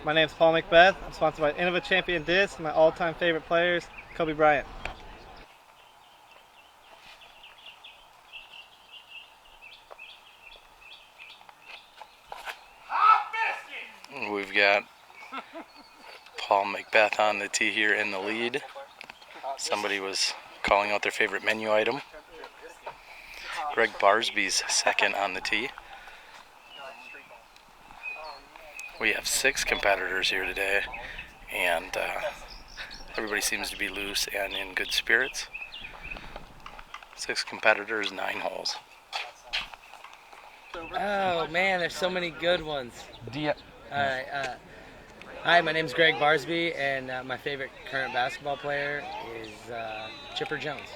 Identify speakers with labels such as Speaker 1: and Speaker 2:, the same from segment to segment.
Speaker 1: My name's Paul McBeth. I'm sponsored by McBeth Champion Disc. My all-time favorite players, Kobe Bryant.
Speaker 2: We've got Paul McBeth on the tee here in the lead. Somebody was calling out their favorite menu item. Greg Barsby's second on the tee. We have 6 competitors here today, and everybody seems to be loose and in good spirits. 6 competitors, 9 holes.
Speaker 3: Oh man, there's so many good ones. Alright, hi, my name's Greg Barsby, and my favorite current basketball player is Chipper Jones.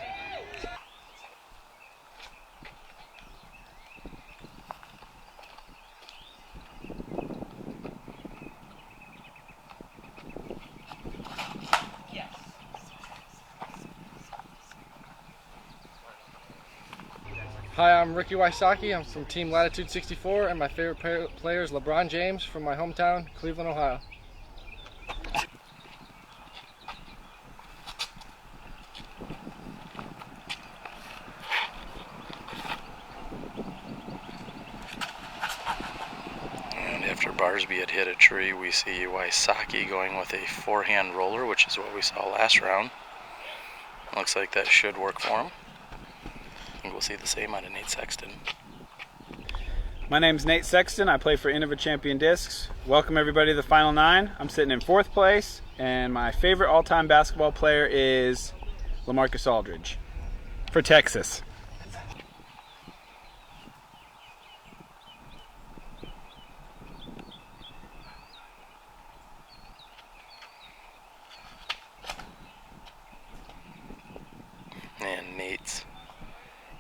Speaker 1: Hi, I'm Ricky Wysocki. I'm from Team Latitude 64, and my favorite player is LeBron James from my hometown, Cleveland, Ohio.
Speaker 2: And after Barsby had hit a tree, we see Wysocki going with a forehand roller, which is what we saw last round. Looks like that should work for him. I think we'll see the same out of Nate Sexton.
Speaker 4: My name's Nate Sexton. I play for McBeth Champion Discs. Welcome everybody to the Final 9. I'm sitting in 4th place, and my favorite all-time basketball player is LaMarcus Aldridge for Texas.
Speaker 2: And Nate's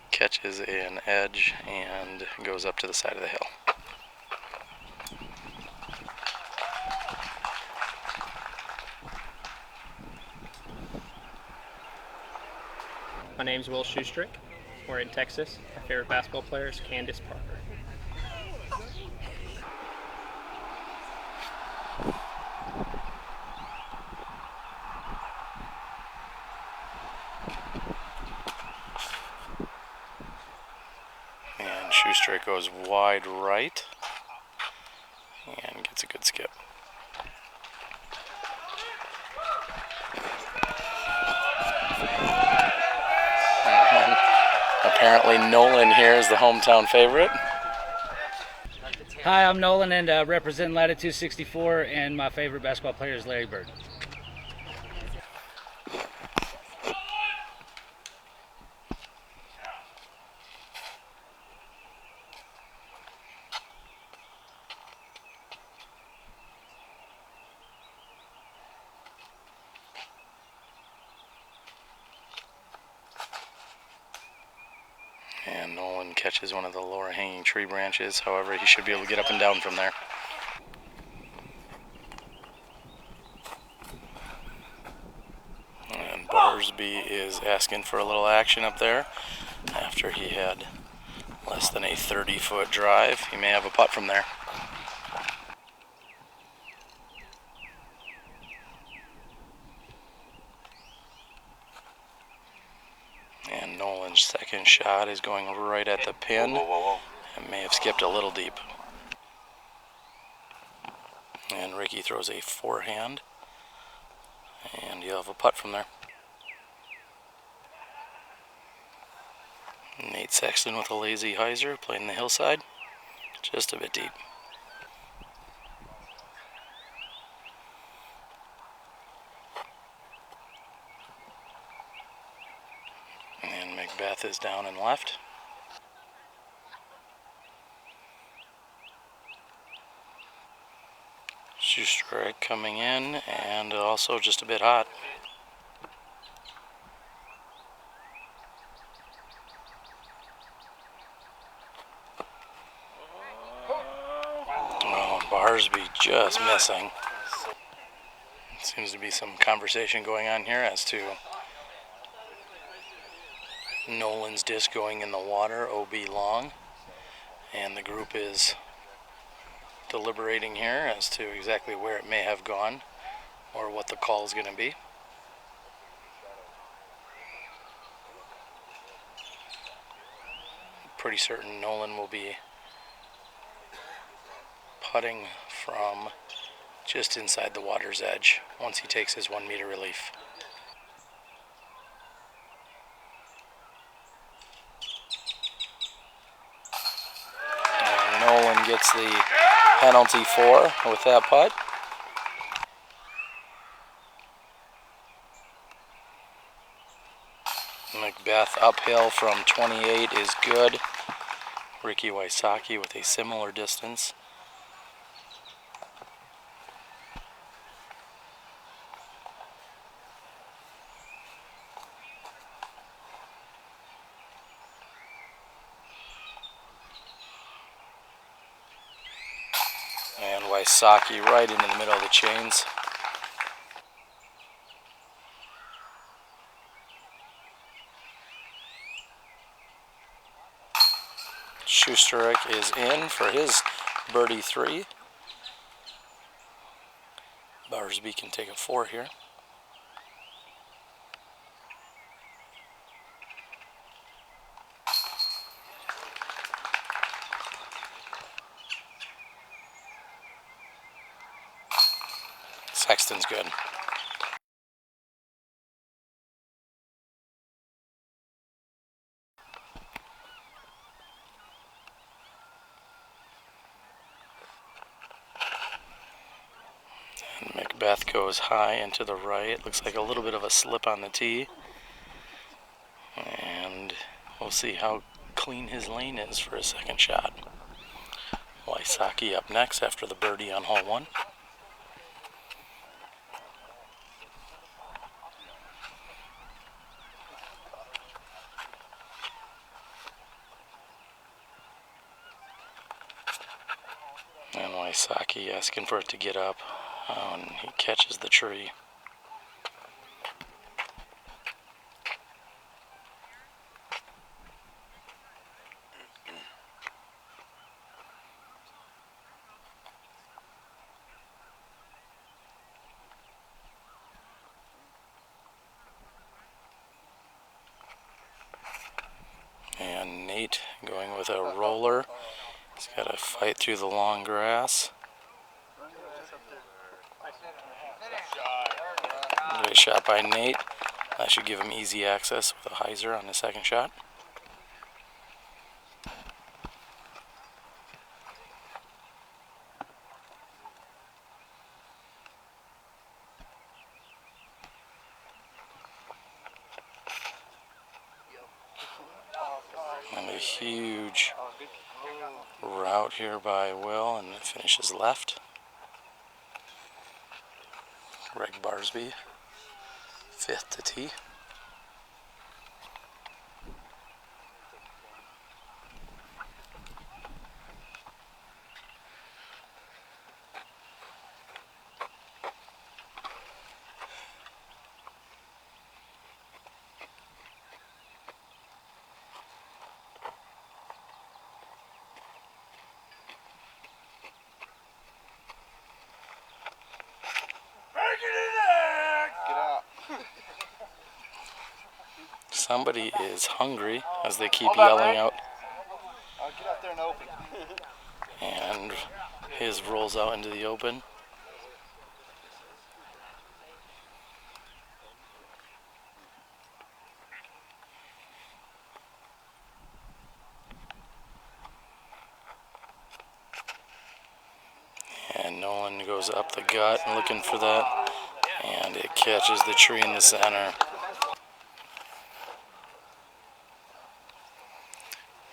Speaker 2: catches an edge and goes up to the side of the hill.
Speaker 5: My name's Schusterick. We're in Texas. My favorite basketball player is Candace Parker.
Speaker 2: And Schusterick goes wide right and gets a good skip. Apparently Nolan here is the hometown favorite.
Speaker 3: Hi, I'm Nolan, and representing Latitude 64, and my favorite basketball player is Larry Bird.
Speaker 2: And Nolan catches one of the lower hanging tree branches. However, he should be able to get up and down from there. And Barsby is asking for a little action up there. After he had less than a 30-foot drive, he may have a putt from there. And Nolan's second shot is going right at the pin. It may have skipped a little deep. And Ricky throws a forehand. And you'll have a putt from there. Nate Sexton with a lazy hyzer playing the hillside. Just a bit deep. And McBeth is down and left. Schusterick coming in and also just a bit hot. Oh, Barsby just missing. Seems to be some conversation going on here as to Nolan's disc going in the water, OB long, and the group is deliberating here as to exactly where it may have gone or what the call is going to be. Pretty certain Nolan will be putting from just inside the water's edge once he takes his 1 meter relief. And Nolan gets the penalty 4 with that putt. McBeth uphill from 28 is good. Ricky Wysocki with a similar distance. And Wysocki right into the middle of the chains. Schusterick is in for his birdie 3. Barsby can take a 4 here. Sexton's good. And McBeth goes high and to the right. Looks like a little bit of a slip on the tee. And we'll see how clean his lane is for his second shot. Wysocki up next after the birdie on hole 1. And Wysocki asking for it to get up, and he catches the tree. And Nate going with a roller. He's got to fight through the long grass. Great shot by Nate. That should give him easy access with a hyzer on the second shot. And a huge route here by Will, and it finishes left. Greg Barsby, 5th to tee. Somebody is hungry as they keep yelling out.
Speaker 1: Get out there and open.
Speaker 2: And his rolls out into the open. And Nolan goes up the gut looking for that. And it catches the tree in the center.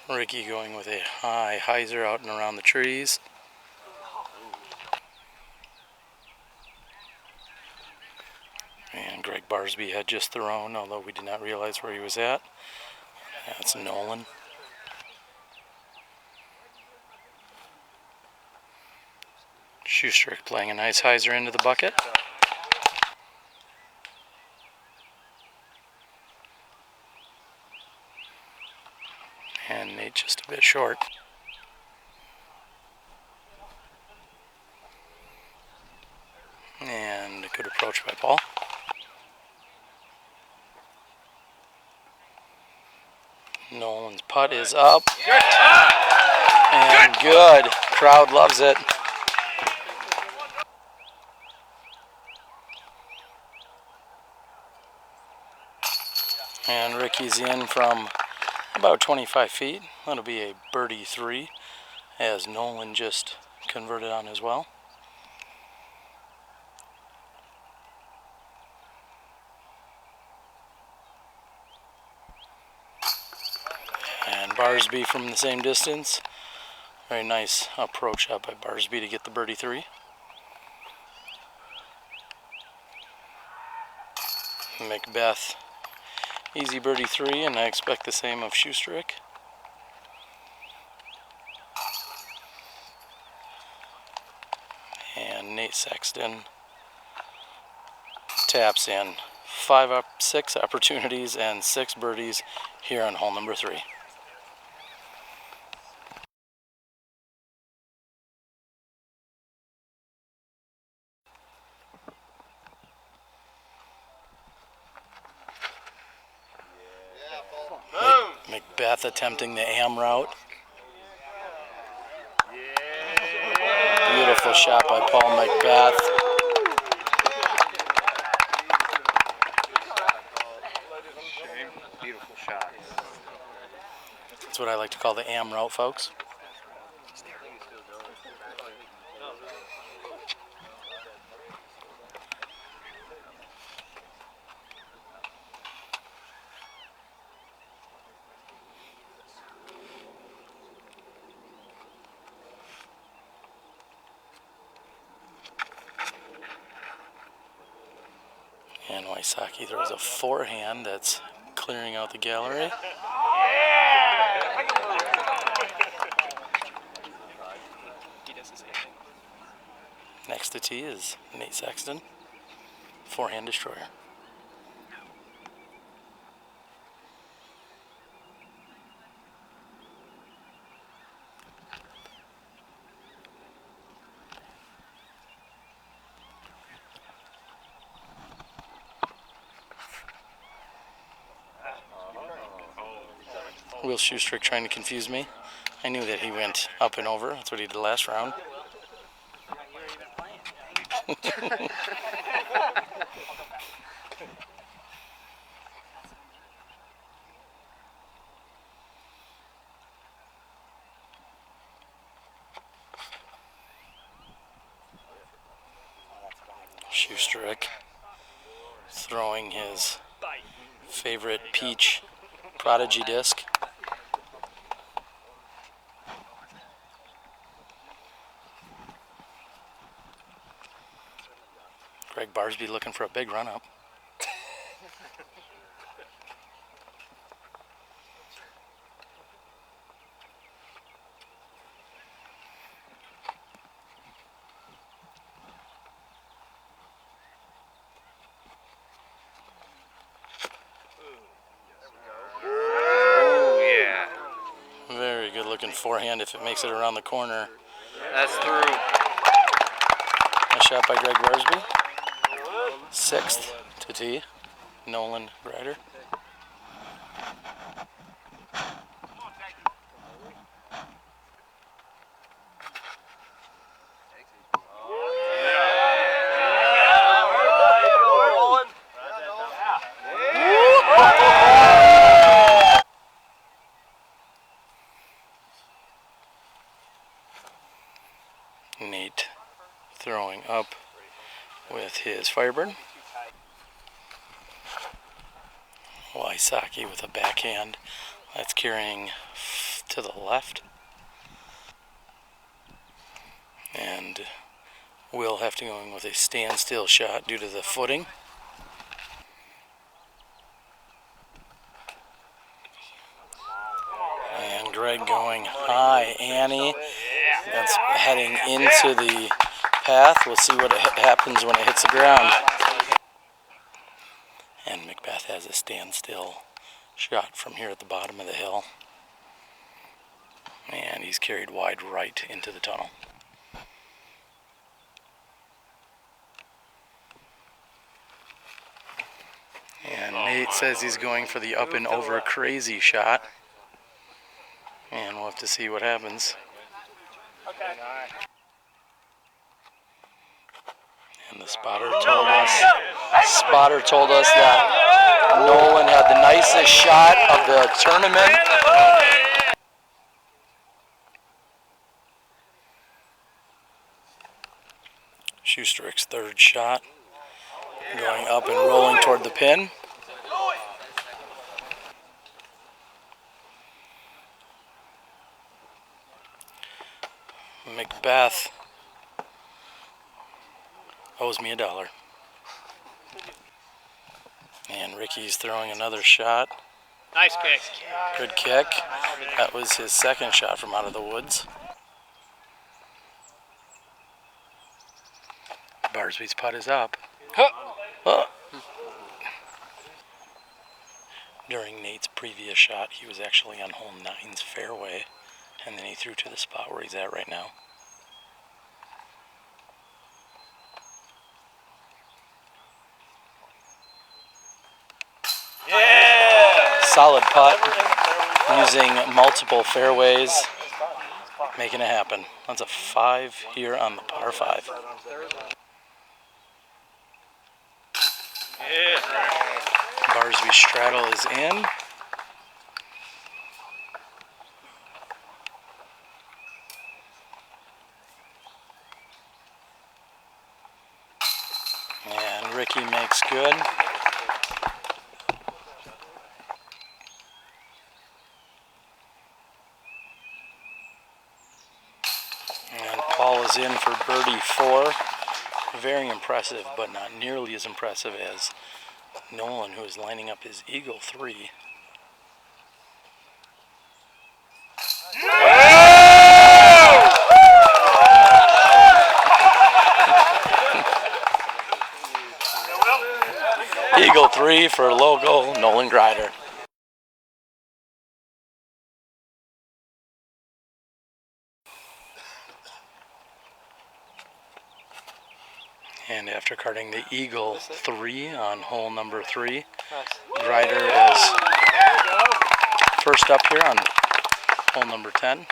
Speaker 2: Ricky going with a high hyzer out and around the trees. And Greg Barsby had just thrown, although we did not realize where he was at. That's Nolan. Schusterick playing a nice hyzer into the bucket. And Nate just a bit short. approach by Paul. Nolan's putt is up. And good. Crowd loves it. And Ricky's in from about 25 feet. That'll be a birdie 3, as Nolan just converted on as well. And Barsby from the same distance. Very nice approach up by Barsby to get the birdie 3. McBeth, easy birdie 3, and I expect the same of Schusterick. And Nate Sexton taps in 6 opportunities and 6 birdies here on hole number 3. McBeth attempting the AM route. Beautiful shot by Paul McBeth.
Speaker 6: Beautiful shot.
Speaker 2: That's what I like to call the AM route, folks. And Wysocki throws a forehand that's clearing out the gallery. Next to tee is Nate Sexton, forehand destroyer. Will Schusterick trying to confuse me. I knew that he went up and over. That's what he did last round. Schusterick throwing his favorite peach prodigy disc. Greg Barsby looking for a big run up. Very good looking forehand if it makes it around the corner.
Speaker 6: That's through.
Speaker 2: Nice shot by Greg Barsby. 6th to tee. Nolan Ryder. Nate throwing up with his Firebird. Wysocki with a backhand. That's carrying to the left. And Will have to go in with a standstill shot due to the footing. And Greg going high. Annie. That's heading into the path. We'll see what happens when it hits the ground. And McBeth has a standstill shot from here at the bottom of the hill. And he's carried wide right into the tunnel. Nate says he's going for the up and over crazy shot. And we'll have to see what happens. And the spotter told us that Nolan had the nicest shot of the tournament. Schusterick's third shot, going up and rolling toward the pin. McBeth owes me $1. And Ricky's throwing another shot.
Speaker 5: Nice kick.
Speaker 2: Good kick. That was his second shot from out of the woods. Barsby's putt is up. Oh. During Nate's previous shot, he was actually on hole 9's fairway, and then he threw to the spot where he's at right now. Yeah! Solid putt, using multiple fairways, making it happen. That's a 5 here on the par 5. Barsby straddle is in. And Ricky makes good. And Paul is in for birdie 4. Very impressive, but not nearly as impressive as Nolan, who is lining up his eagle 3. Eagle 3 for logo Nolan Grider. And after carding the eagle 3 on hole number 3, Grider is first up here on hole number 10.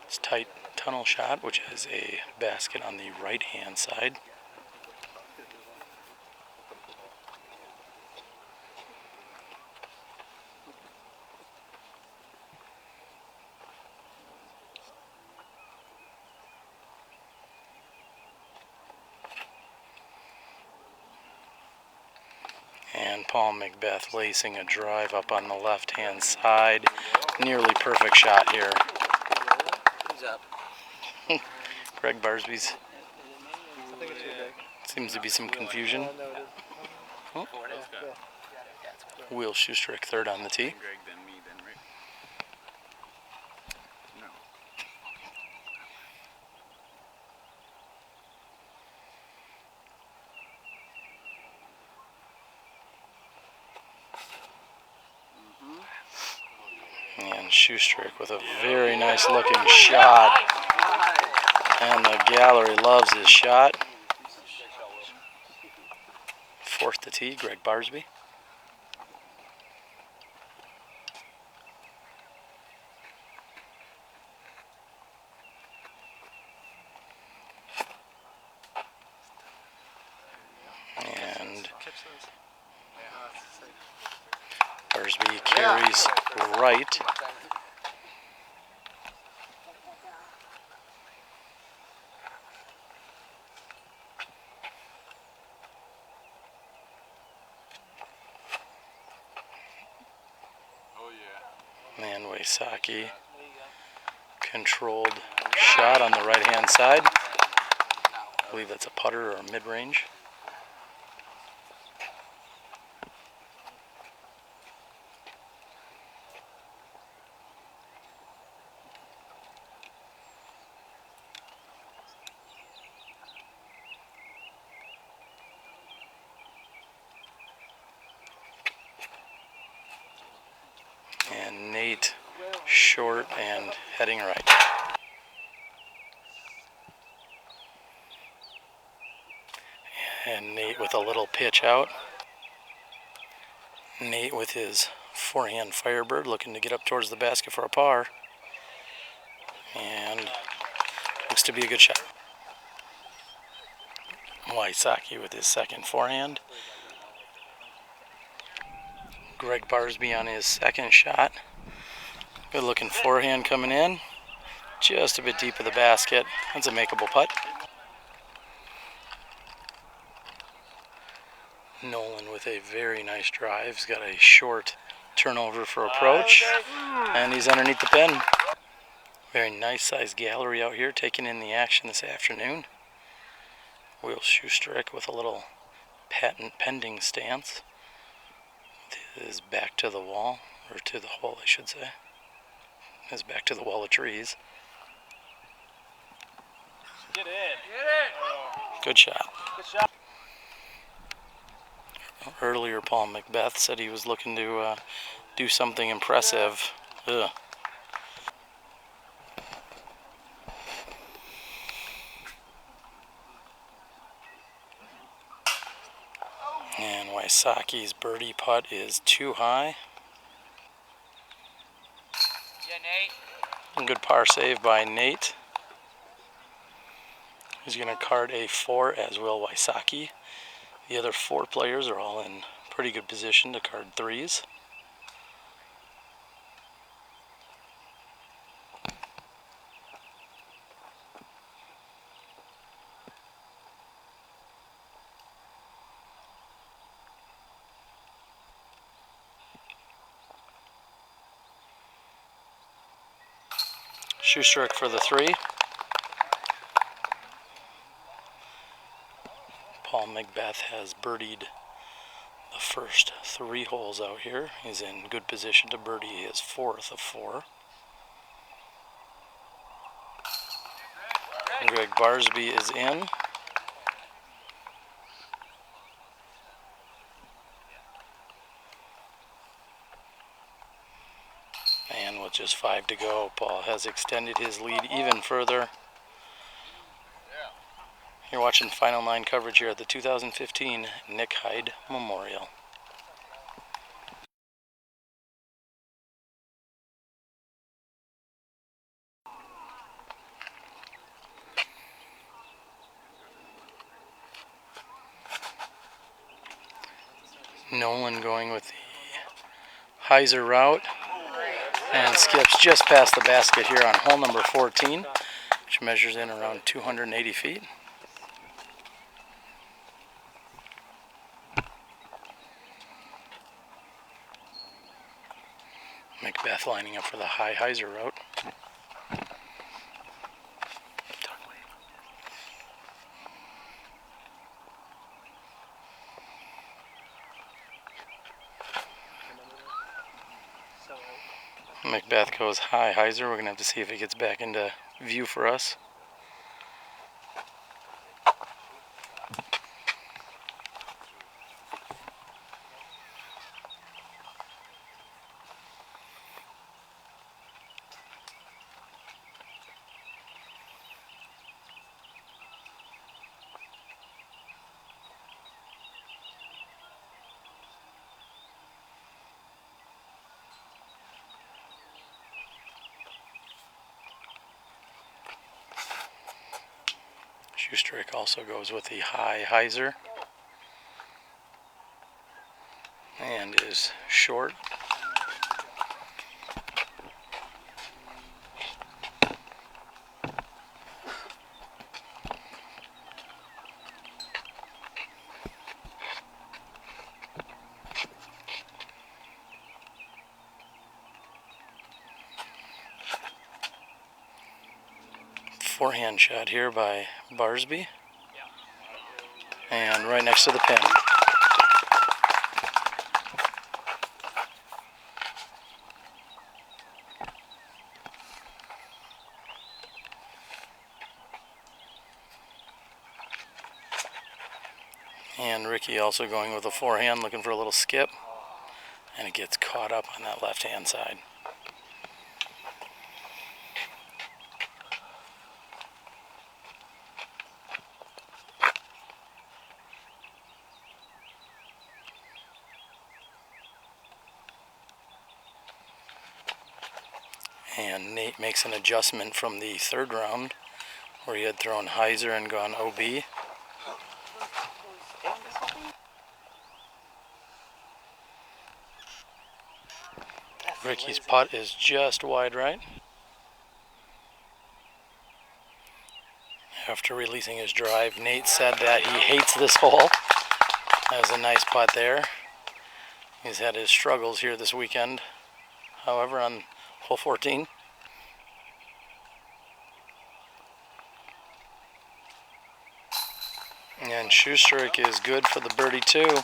Speaker 2: It's tight tunnel shot, which has a basket on the right-hand side. And Paul McBeth lacing a drive up on the left-hand side. Nearly perfect shot here. Who's up? Greg Barsby's. Seems to be some confusion. Oh. Will Schusterick third on the tee. And Schusterick with a very nice looking shot. And the gallery loves his shot. Fourth to tee, Greg Barsby. And Barsby carries right. And Wysocki, controlled shot on the right-hand side. I believe that's a putter or a mid-range. And Nate short and heading right. And Nate with a little pitch out. Nate with his forehand Firebird looking to get up towards the basket for a par. And looks to be a good shot. Wysocki with his second forehand. Greg Barsby on his second shot. Good looking forehand coming in. Just a bit deep of the basket. That's a makeable putt. Nolan with a very nice drive. He's got a short turnover for approach. And he's underneath the pin. Very nice sized gallery out here taking in the action this afternoon. Will Schusterick with a little patent pending stance. With his back to the wall, or to the hole I should say. His back to the wall of trees.
Speaker 5: Get it.
Speaker 2: Good shot.
Speaker 5: Good shot.
Speaker 2: Earlier, Paul McBeth said he was looking to do something impressive. Ugh. And Wysocki's birdie putt is too high.
Speaker 3: Yeah, Nate.
Speaker 2: A good par save by Nate. He's going to card a 4, as will Wysocki. The other 4 players are all in pretty good position to card 3s. Schusterick for the 3. Paul McBeth has birdied the first 3 holes out here. He's in good position to birdie his 4th of 4. And Greg Barsby is in. And with just 5 to go, Paul has extended his lead even further. You're watching Final 9 coverage here at the 2015 Nick Hyde Memorial. Nolan going with the hyzer route and skips just past the basket here on hole number 14, which measures in around 280 feet. McBeth lining up for the high hyzer route. McBeth goes high hyzer. We're going to have to see if he gets back into view for us. Schusterick also goes with the high hyzer and is short. Forehand shot here by Barsby. And right next to the pin. And Ricky also going with a forehand, looking for a little skip. And it gets caught up on that left-hand side. And Nate makes an adjustment from the third round where he had thrown hyzer and gone OB. Ricky's putt is just wide right. After releasing his drive, Nate said that he hates this hole. That was a nice putt there. He's had his struggles here this weekend, however, on hole 14. And Schusterick is good for the birdie too.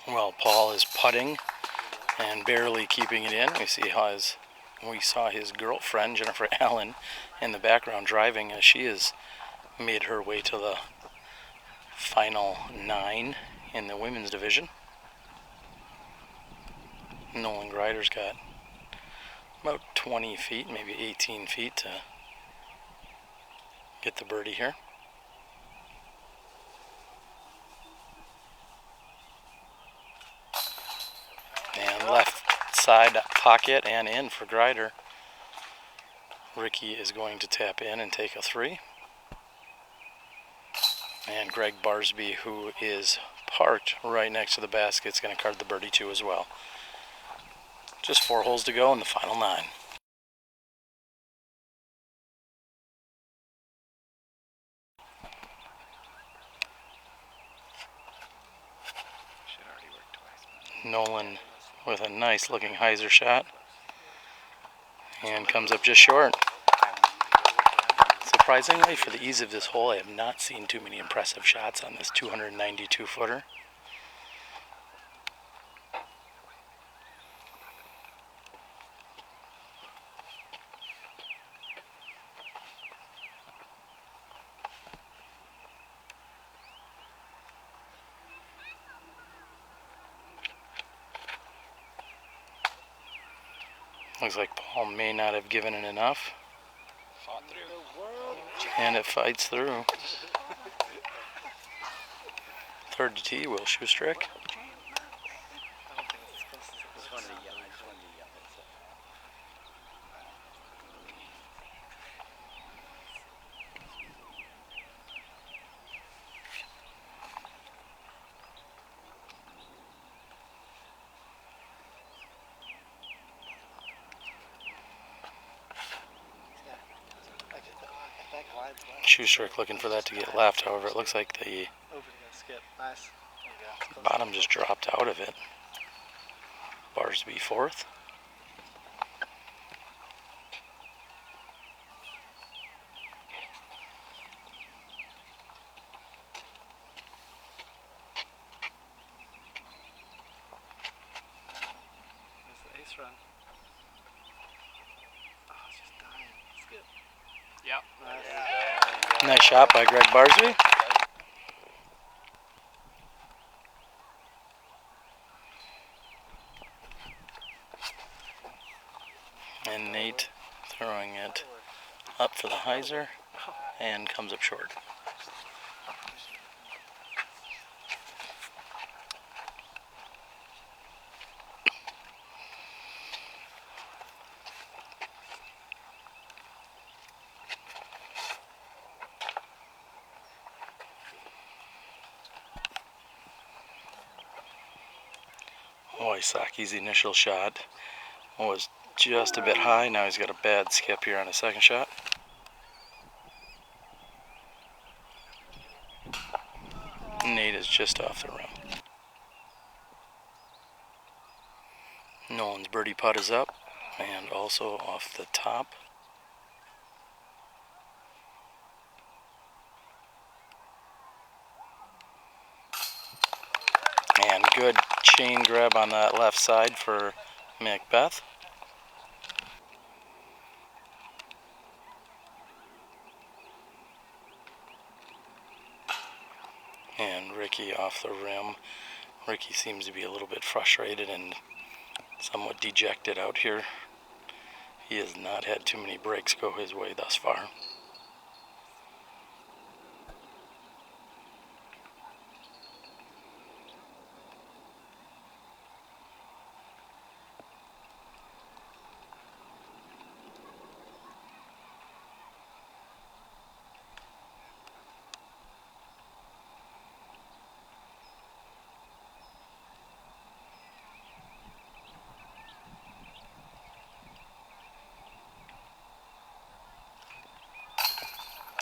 Speaker 2: Well, Paul is putting and barely keeping it in. We saw his girlfriend, Jennifer Allen, in the background driving as she has made her way to the final 9 in the women's division. Nolan Grider's got about 20 feet, maybe 18 feet to get the birdie here. And left side pocket and in for Grider. Ricky is going to tap in and take a 3. And Greg Barsby, who is parked right next to the basket, is going to card the birdie too as well. Just 4 holes to go in the final 9. Nolan with a nice looking hyzer shot and comes up just short. Surprisingly, for the ease of this hole, I have not seen too many impressive shots on this 292 footer. Looks like Paul may not have given it enough. And it fights through. Third to tee, Will Schusterick. Schusterick looking for that to get left, however it looks like the bottom just dropped out of it. Barsby 4th.
Speaker 1: Run. Oh, it's just dying. It's good.
Speaker 5: Yep.
Speaker 2: Nice shot by Greg Barsby. And Nate throwing it up for the hyzer and comes up short. Wysocki's initial shot was just a bit high. Now he's got a bad skip here on his second shot. Nate is just off the rim. Nolan's birdie putt is up and also off the top. And good chain grab on that left side for McBeth. And Ricky off the rim. Ricky seems to be a little bit frustrated and somewhat dejected out here. He has not had too many breaks go his way thus far.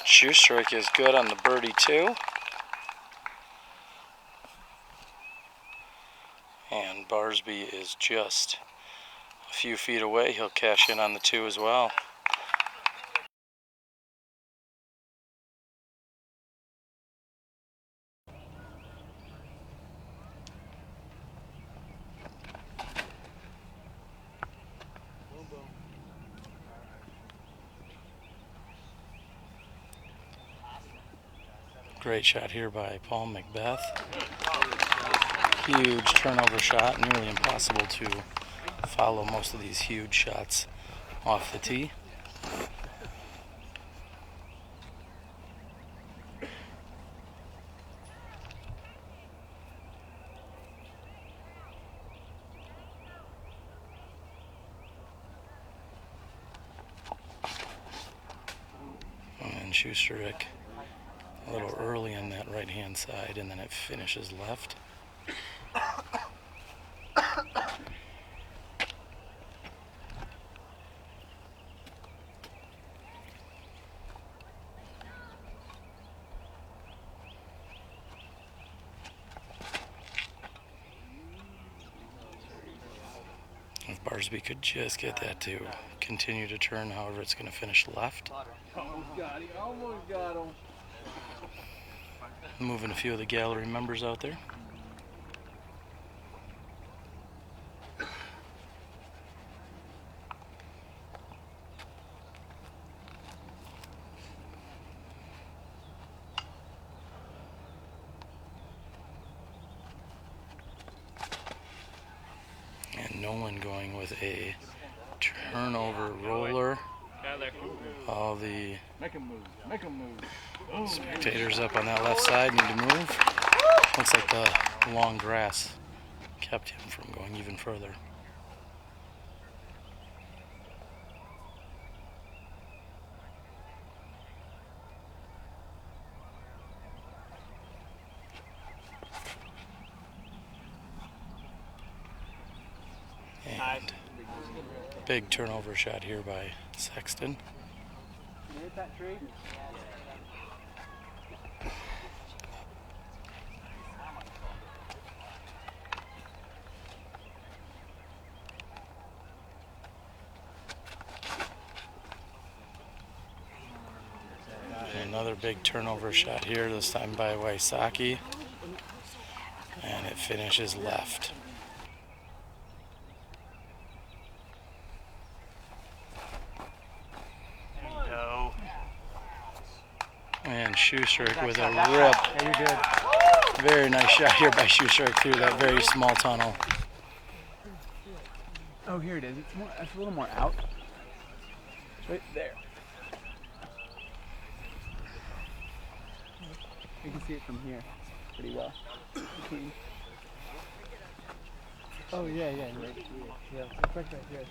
Speaker 2: Schusterick is good on the birdie too. And Barsby is just a few feet away. He'll cash in on the 2 as well. Great shot here by Paul McBeth. Huge turnover shot, nearly impossible to follow most of these huge shots off the tee. And Schusterick a little early on that right-hand side, and then it finishes left. If Barsby could just get that to continue to turn, however, it's going to finish left.
Speaker 1: He almost got him.
Speaker 2: Moving a few of the gallery members out there. And Nolan going with a turnover roller. All the spectators up on that left side need to move. Looks like the long grass kept him from going even further. And big turnover shot here by Sexton.
Speaker 4: You hit that tree?
Speaker 2: Another big turnover shot here, this time by Wysocki. And it finishes left. And Schusterick with a rip.
Speaker 4: Yeah, you're good.
Speaker 2: Very nice shot here by Schusterick through that very small tunnel.
Speaker 4: Oh, here it is. It's a little more out. It's right there. You can see it from here pretty well. Oh, yeah, right here. Yeah, it's right here.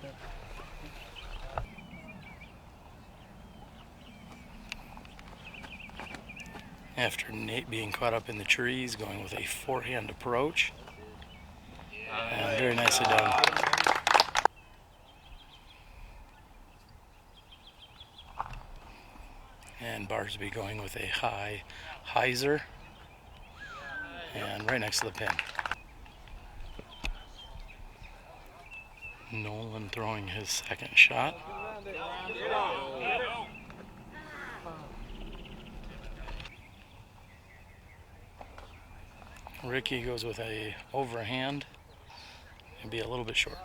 Speaker 2: After Nate being caught up in the trees, going with a forehand approach. And very nicely done. And Barsby going with a high hyzer. And right next to the pin. Nolan throwing his second shot. Ricky goes with a overhand and be a little bit short.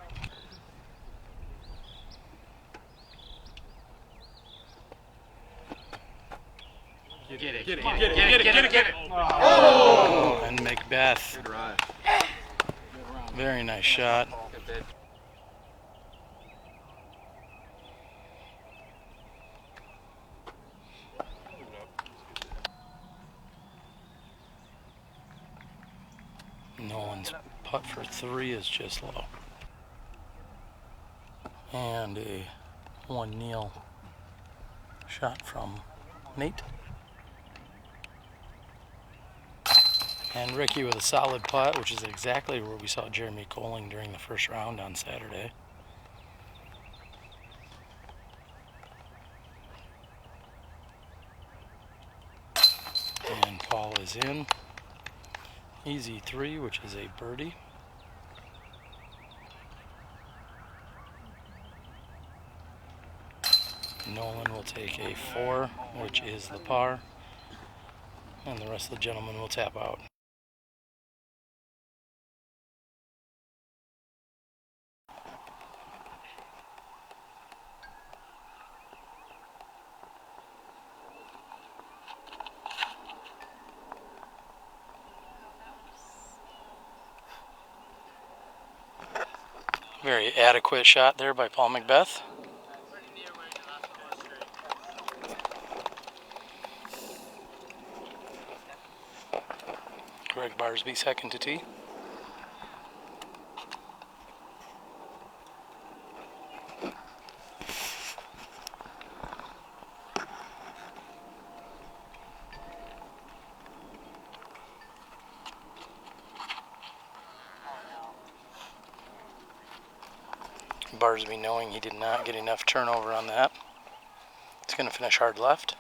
Speaker 5: Get it.
Speaker 2: Oh, and McBeth. Very nice shot. Nolan's putt for 3 is just low. And a 1-kneel shot from Nate. And Ricky with a solid putt, which is exactly where we saw Jeremy Coling during the first round on Saturday. is in. Easy 3, which is a birdie. Nolan will take a 4, which is the par. And the rest of the gentlemen will tap out. Very adequate shot there by Paul McBeth. Greg Barsby second to tee. Barsby, knowing he did not get enough turnover on that, it's going to finish hard left.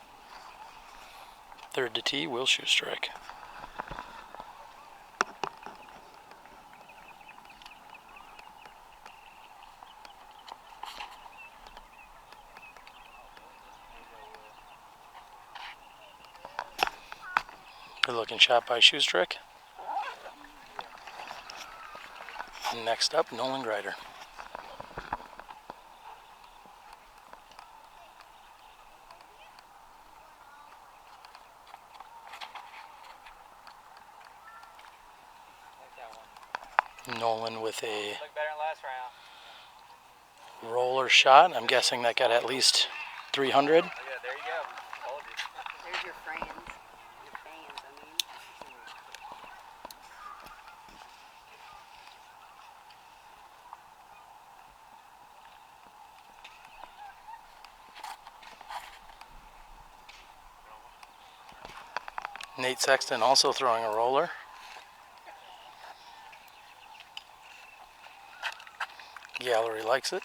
Speaker 2: Third to tee, Will Schusterick. Good looking shot by Schusterick. And next up, Nolan Grider. Nolan with a roller shot. I'm guessing that got at least 300.
Speaker 6: There's your friends. Your fans, I mean.
Speaker 2: Nate Sexton also throwing a roller. Gallery likes it.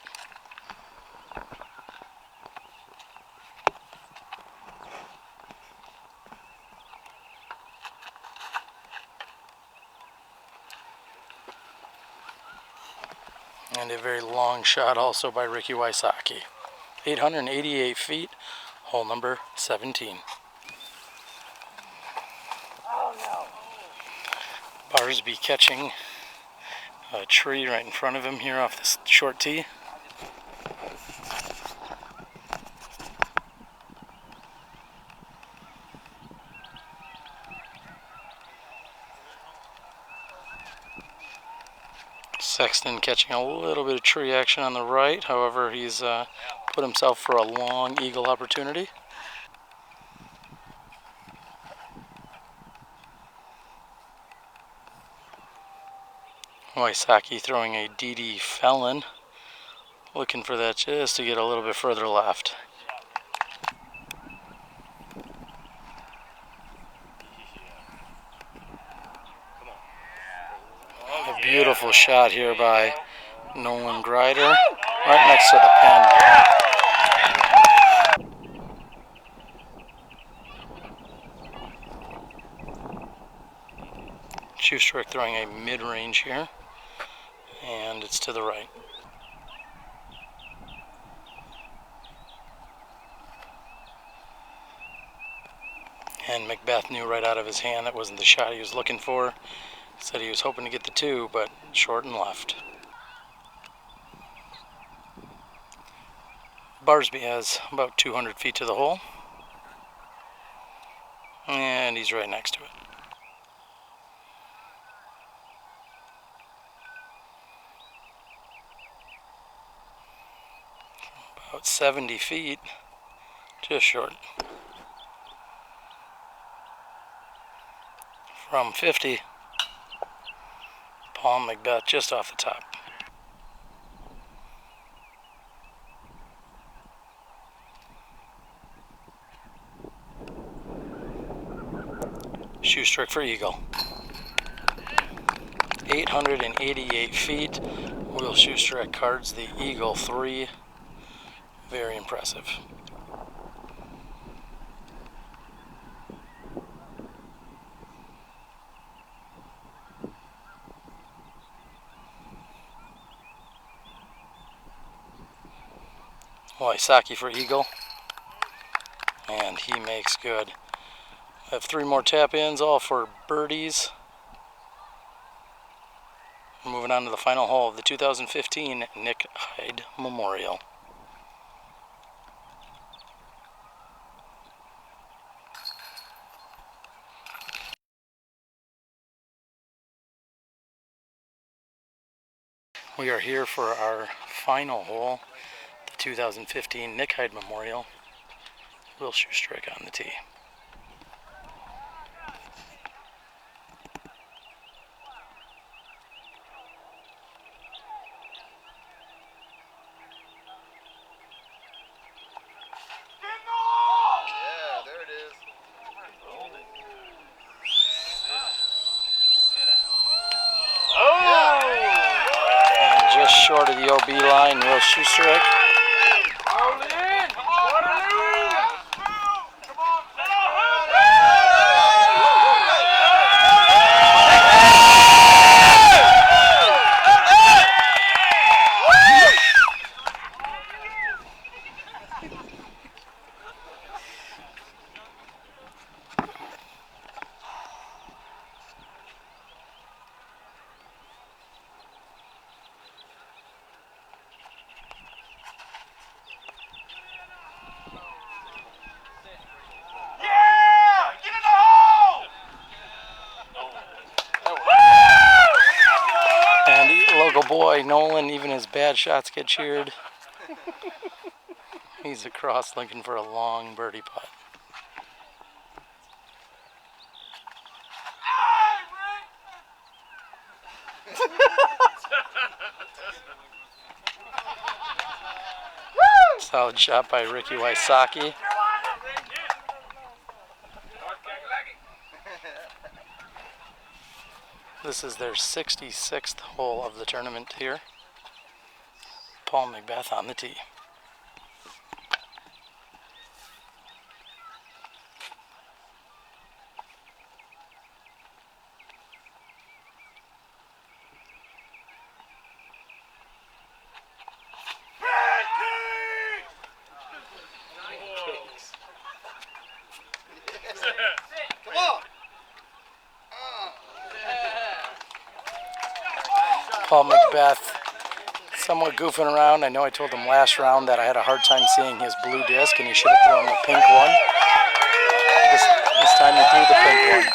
Speaker 2: And a very long shot also by Ricky Wysocki. 888 feet, hole number 17.
Speaker 6: Oh no.
Speaker 2: Barsby catching a tree right in front of him here off this short tee. Sexton catching a little bit of tree action on the right. However, he's put himself for a long eagle opportunity. Wysocki throwing a DD Felon, looking for that just to get a little bit further left. A beautiful shot here by Nolan Grider, right next to the pen. Schusterick throwing a mid-range here, and it's to the right. And McBeth knew right out of his hand that wasn't the shot he was looking for. Said he was hoping to get the 2, but short and left. Barsby has about 200 feet to the hole, and he's right next to it. About 70 feet, just short. From 50, Paul McBeth just off the top. Schusterick for eagle. 888 feet. Will Schusterick cards the eagle 3. Very impressive. Wysocki for eagle. And he makes good. I have 3 more tap-ins, all for birdies. Moving on to the final hole of the 2015 Nick Hyde Memorial. We are here for our final hole, the 2015 Nick Hyde Memorial. Will Schusterick on the tee.
Speaker 7: Yeah, there it is.
Speaker 2: And just short of the OB line, Will Schusterick. Local boy Nolan, even his bad shots get cheered. He's across looking for a long birdie putt. Solid shot by Ricky Wysocki. This is their 66th hole of the tournament here. Paul McBeth on the tee.
Speaker 7: Come on.
Speaker 2: Paul McBeth somewhat goofing around. I know I told him last round that I had a hard time seeing his blue disc and he should have thrown the pink one. This time he threw the pink one.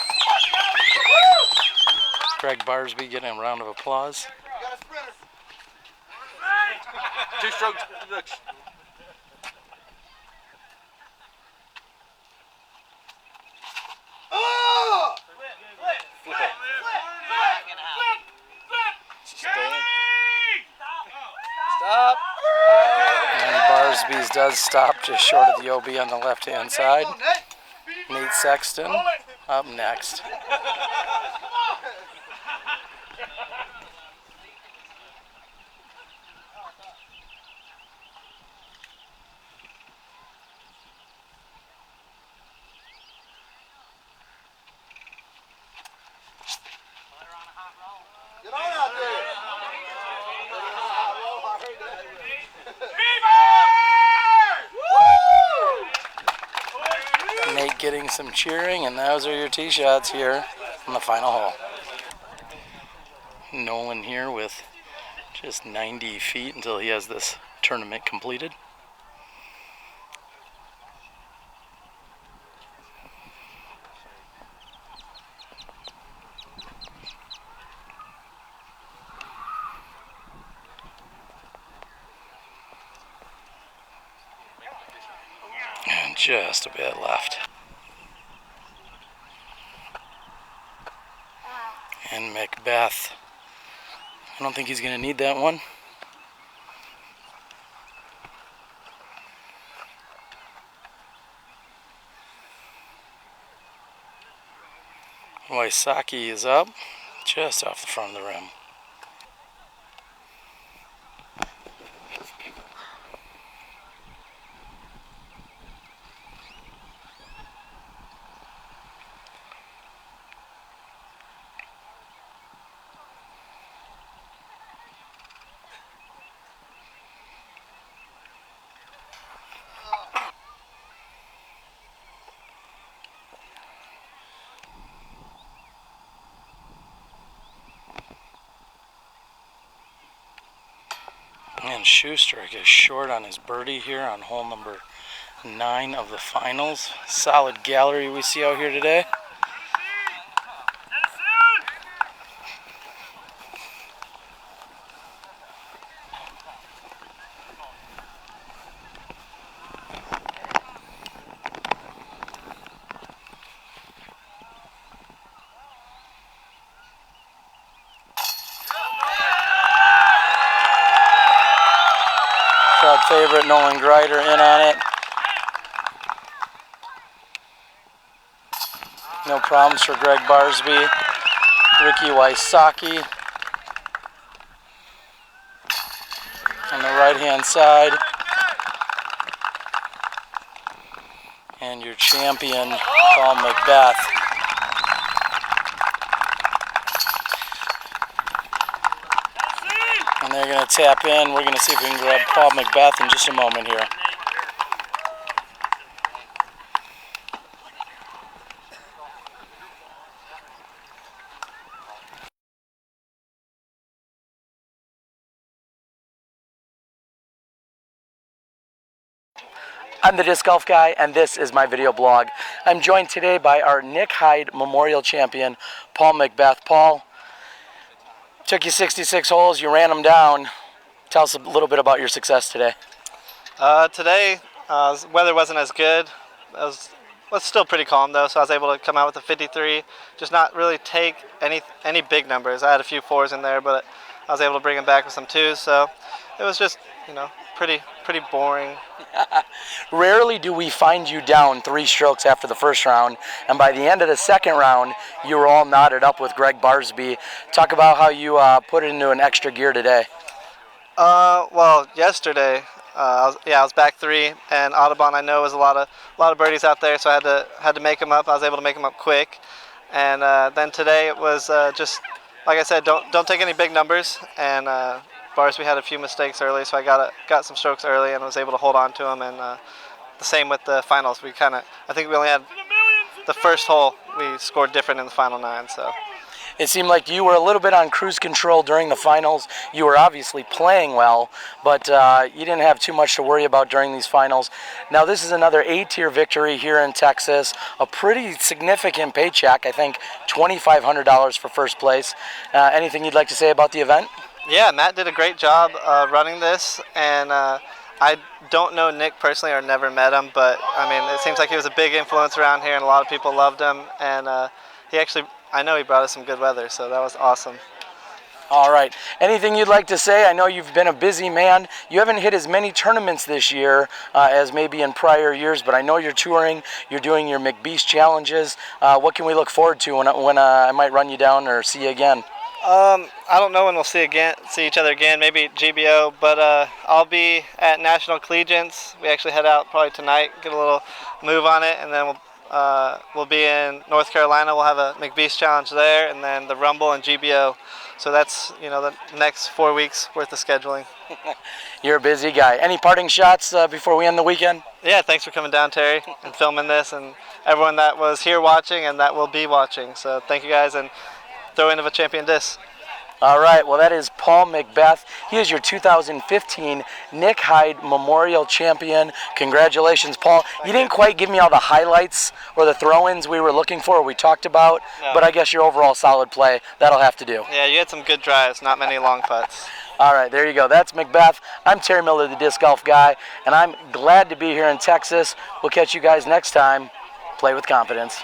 Speaker 2: Greg Barsby getting a round of applause.
Speaker 7: Got a sprinter.
Speaker 8: 2 strokes deduction.
Speaker 7: Oh!
Speaker 8: Stop.
Speaker 2: And Barsby's does stop just short of the OB on the left-hand side.
Speaker 7: Come on, Nate.
Speaker 2: Nate Sexton up next.
Speaker 7: Get on out there.
Speaker 2: Nate getting some cheering, and those are your tee shots here on the final hole. Nolan here with just 90 feet until he has this tournament completed. And just a bit left. And McBeth. I don't think he's going to need that one. Wysocki is up, just off the front of the rim. And Schusterick is short on his birdie here on hole number 9 of the finals. Solid gallery we see out here today. Crowd favorite Nolan Grider in on it. No problems for Greg Barsby. Ricky Wysocki on the right-hand side. And your champion, Paul McBeth. And they're going to tap in. We're going to see if we can grab Paul McBeth in just a moment here. I'm the Disc Golf Guy, and this is my video blog. I'm joined today by our Nick Hyde Memorial Champion, Paul McBeth. Paul, took you 66 holes, you ran them down. Tell us a little bit about your success today.
Speaker 9: Today, weather wasn't as good. It was still pretty calm though, so I was able to come out with a 53. Just not really take any big numbers. I had a few 4s in there, but I was able to bring them back with some 2s. So it was just, pretty boring.
Speaker 2: Rarely do we find you down 3 strokes after the first round, and by the end of the second round, you were all knotted up with Greg Barsby. Talk about how you put it into an extra gear today.
Speaker 9: Well, yesterday, I was back 3, and Audubon I know was a lot of birdies out there, so I had to make them up. I was able to make them up quick, and then today it was just like I said, don't take any big numbers, and Barsby had a few mistakes early, so I got some strokes early and was able to hold on to them. And the same with the finals. I think we only had the first hole. We scored different in the final 9. So
Speaker 2: it seemed like you were a little bit on cruise control during the finals. You were obviously playing well, but you didn't have too much to worry about during these finals. Now this is another A-tier victory here in Texas. A pretty significant paycheck. I think $2,500 for first place. Anything you'd like to say about the event?
Speaker 9: Yeah, Matt did a great job running this, and I don't know Nick personally or never met him, but I mean, it seems like he was a big influence around here, and a lot of people loved him. And I know he brought us some good weather, so that was awesome.
Speaker 2: All right. Anything you'd like to say? I know you've been a busy man. You haven't hit as many tournaments this year as maybe in prior years, but I know you're touring. You're doing your McBeth challenges. What can we look forward to when I might run you down or see you again?
Speaker 9: I don't know when we'll see each other again. Maybe GBO, but I'll be at National Collegiates. We actually head out probably tonight, get a little move on it, and then we'll be in North Carolina. We'll have a McBeth challenge there, and then the Rumble and GBO. So that's the next 4 weeks worth of scheduling.
Speaker 2: You're a busy guy. Any parting shots before we end the weekend?
Speaker 9: Yeah, thanks for coming down, Terry, and filming this, and everyone that was here watching and that will be watching. So thank you guys, and throw in of a champion disc.
Speaker 2: All right, well, that is Paul McBeth. He is your 2015 Nick Hyde Memorial Champion. Congratulations, Paul. You didn't quite give me all the highlights or the throw-ins we were looking for, or we talked about, but I guess your overall solid play, that'll have to do.
Speaker 9: Yeah, you had some good drives, not many long putts.
Speaker 2: All right, there you go. That's McBeth. I'm Terry Miller, the Disc Golf Guy, and I'm glad to be here in Texas. We'll catch you guys next time. Play with confidence.